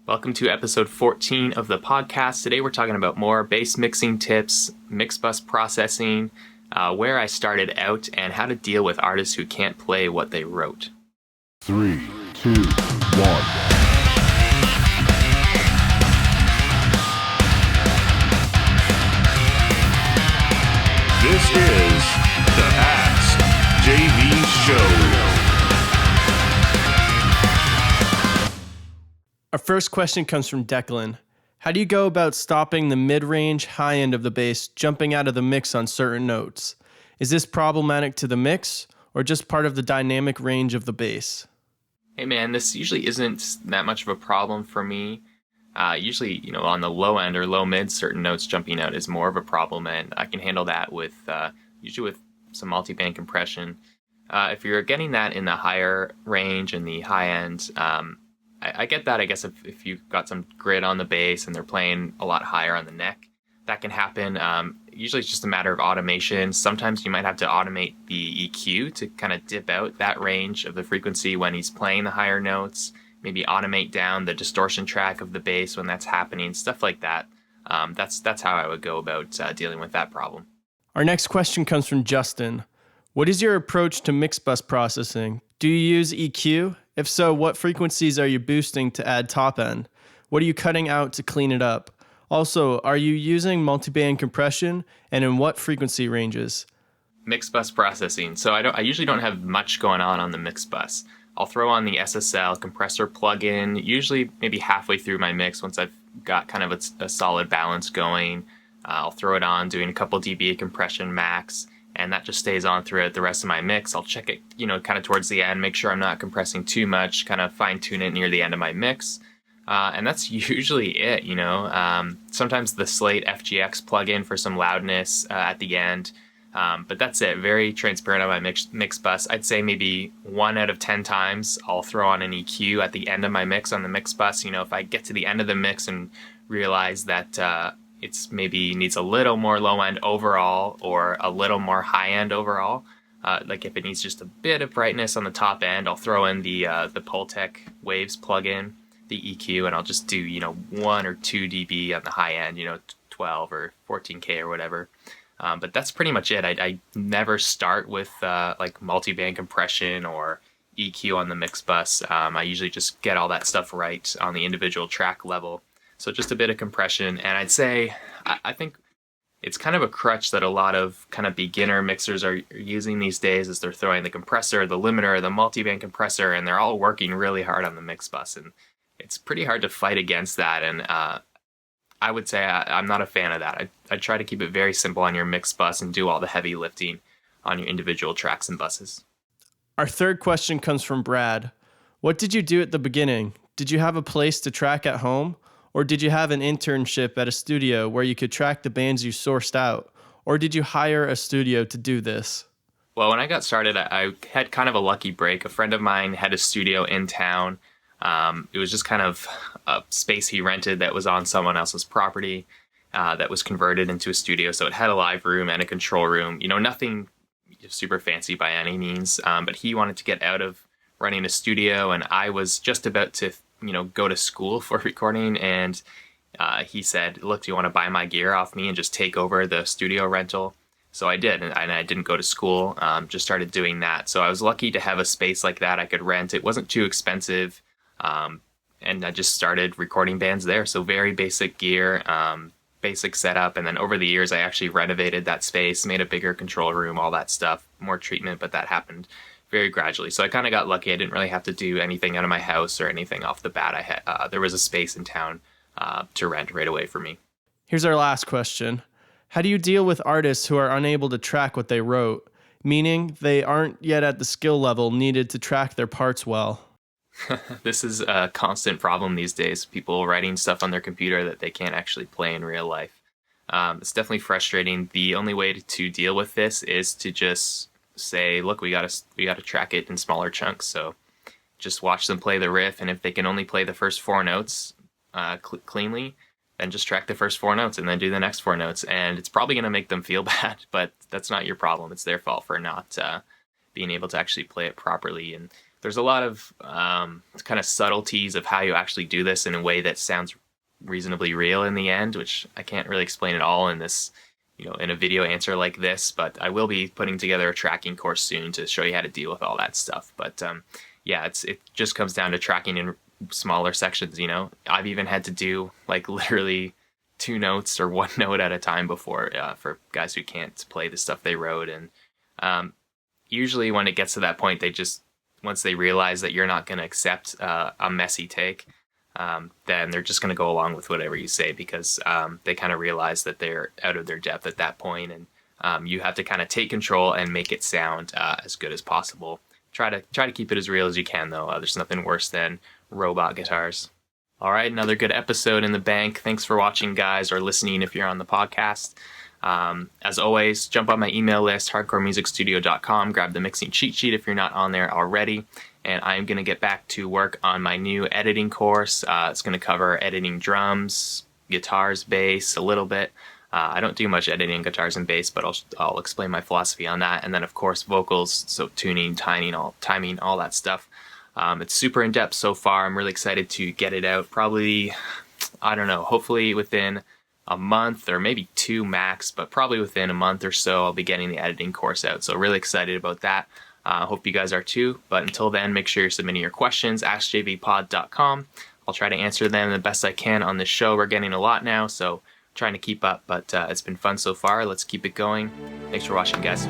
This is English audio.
Welcome to episode 14 of the podcast. Today we're talking about more bass mixing tips, mix bus processing, where I started out, and how to deal with artists who can't play what they wrote. 3, 2, 1. This is the ASKJV Show. Our first question comes from Declan. How do you go about stopping the mid-range, high end of the bass jumping out of the mix on certain notes? Is this problematic to the mix or just part of the dynamic range of the bass? Hey man, this usually isn't that much of a problem for me. Usually, on the low end or low mid, certain notes jumping out is more of a problem, and I can handle that with usually with some multi-band compression. If you're getting that in the higher range and the high end, I get that, I guess, if you've got some grit on the bass and they're playing a lot higher on the neck, that can happen. Usually it's just a matter of automation. Sometimes you might have to automate the EQ to kind of dip out that range of the frequency when he's playing the higher notes. Maybe automate down the distortion track of the bass when that's happening, stuff like that. That's how I would go about dealing with that problem. Our next question comes from Justin. What is your approach to mix bus processing? Do you use EQ? If so, what frequencies are you boosting to add top end? What are you cutting out to clean it up? Also, are you using multiband compression, and in what frequency ranges? Mix bus processing. So I usually don't have much going on the mix bus. I'll throw on the SSL compressor plugin, usually maybe halfway through my mix once I've got kind of a solid balance going. I'll throw it on, doing a couple dB compression max, and that just stays on throughout the rest of my mix. I'll check it, kind of towards the end, make sure I'm not compressing too much, kind of fine tune it near the end of my mix. And that's usually it, Sometimes the Slate FGX plugin for some loudness at the end. But that's it. Very transparent on my mix bus. I'd say maybe 1 out of 10 times I'll throw on an EQ at the end of my mix on the mix bus. If I get to the end of the mix and realize that it's maybe needs a little more low end overall or a little more high end overall. Like if it needs just a bit of brightness on the top end, I'll throw in the Pultec Waves plugin, the EQ, and I'll just do 1 or 2 dB on the high end, 12 or 14K or whatever. But that's pretty much it. I never start with like multi-band compression or EQ on the mix bus. I usually just get all that stuff right on the individual track level. So just a bit of compression, and I'd say I think it's kind of a crutch that a lot of kind of beginner mixers are using these days, is they're throwing the compressor, the limiter, the multiband compressor, and they're all working really hard on the mix bus, and it's pretty hard to fight against that. And I would say I'm not a fan of that. I try to keep it very simple on your mix bus and do all the heavy lifting on your individual tracks and buses. Our third question comes from Brad. What did you do at the beginning? Did you have a place to track at home? Or did you have an internship at a studio where you could track the bands you sourced out? Or did you hire a studio to do this? Well, when I got started, I had kind of a lucky break. A friend of mine had a studio in town. It was just kind of a space he rented that was on someone else's property that was converted into a studio. So it had a live room and a control room. Nothing super fancy by any means, but he wanted to get out of running a studio, and I was just about to go to school for recording, and he said, look, do you want to buy my gear off me and just take over the studio rental? So I did, and I didn't go to school, just started doing that. So I was lucky to have a space like that I could rent. It wasn't too expensive, and I just started recording bands there. So very basic gear, basic setup, and then over the years I actually renovated that space, made a bigger control room, all that stuff, more treatment, but that happened very gradually. So I kind of got lucky. I didn't really have to do anything out of my house or anything off the bat. I had there was a space in town to rent right away for me. Here's our last question. How do you deal with artists who are unable to track what they wrote, meaning they aren't yet at the skill level needed to track their parts well? This is a constant problem these days. People writing stuff on their computer that they can't actually play in real life. It's definitely frustrating. The only way to deal with this is to just say, look, we gotta track it in smaller chunks. So just watch them play the riff, and if they can only play the first 4 notes cleanly, then just track the first 4 notes and then do the next 4 notes. And it's probably gonna make them feel bad, but that's not your problem. It's their fault for not being able to actually play it properly. And there's a lot of kind of subtleties of how you actually do this in a way that sounds reasonably real in the end, which I can't really explain at all in this, in a video answer like this, but I will be putting together a tracking course soon to show you how to deal with all that stuff. But yeah, it just comes down to tracking in smaller sections. I've even had to do like literally 2 notes or 1 note at a time before, for guys who can't play the stuff they wrote. And usually when it gets to that point, once they realize that you're not going to accept a messy take, then they're just going to go along with whatever you say, because they kind of realize that they're out of their depth at that point, and you have to kind of take control and make it sound as good as possible. Try to keep it as real as you can, though. There's nothing worse than robot guitars. All right, another good episode in the bank. Thanks for watching, guys, or listening if you're on the podcast. As always, jump on my email list, hardcoremusicstudio.com, grab the mixing cheat sheet if you're not on there already, and I'm going to get back to work on my new editing course. It's going to cover editing drums, guitars, bass, a little bit. I don't do much editing guitars and bass, but I'll explain my philosophy on that, and then of course vocals, so tuning, timing, all that stuff. It's super in-depth so far. I'm really excited to get it out, probably, I don't know, hopefully within a month or maybe 2 max, but probably within a month or so I'll be getting the editing course out. So really excited about that. Hope you guys are too. But until then, make sure you're submitting your questions, AskJVPod.com. I'll try to answer them the best I can on this show. We're getting a lot now, so trying to keep up, but it's been fun so far. Let's keep it going. Thanks for watching, guys.